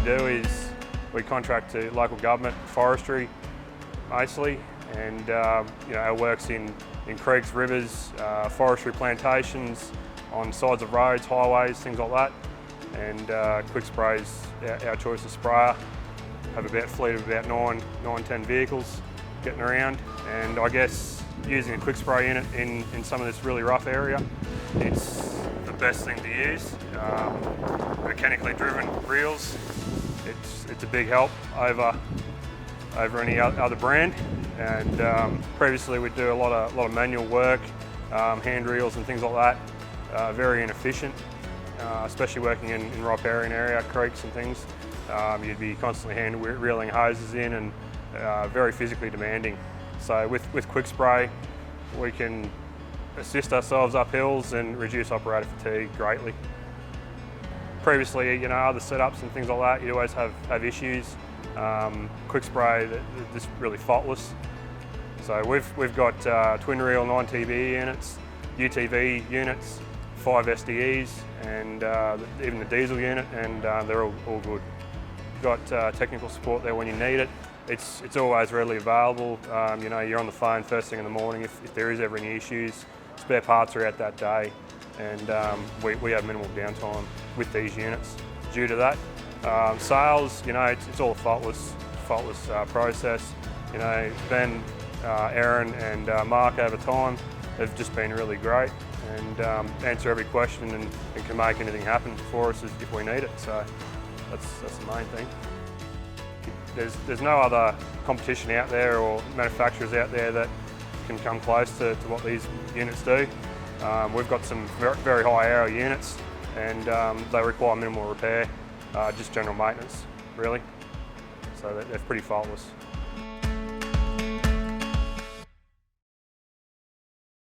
do is we contract to local government, forestry mostly, and our work's in creeks, rivers, forestry plantations, on sides of roads, highways, things like that. And Quik Spray's our choice of sprayer. Have a fleet of about 9-10 vehicles getting around, and I guess using a Quik Spray unit in some of this really rough area, it's the best thing to use. Mechanically driven reels, it's a big help over any other brand. And previously we'd do a lot of manual work, hand reels and things like that. Very inefficient, especially working in riparian area, creeks and things. You'd be constantly hand reeling hoses in, and very physically demanding. So with Quik Spray, we can assist ourselves up hills and reduce operator fatigue greatly. Previously, other setups and things like that, you always have issues. Quik Spray, they're just really faultless. So we've got twin reel 9TB units, UTV units, 5 SDEs, and even the diesel unit, and they're all good. Got technical support there when you need it. It's always readily available. You're on the phone first thing in the morning if there is ever any issues. Spare parts are out that day, and we have minimal downtime with these units due to that. Sales, it's all a faultless process. Ben, Aaron and Mark over time have just been really great, and answer every question and can make anything happen for us if we need it. So that's the main thing. There's no other competition out there or manufacturers out there that can come close to what these units do. We've got some very high hour units, and they require minimal repair, just general maintenance really. So they're pretty faultless.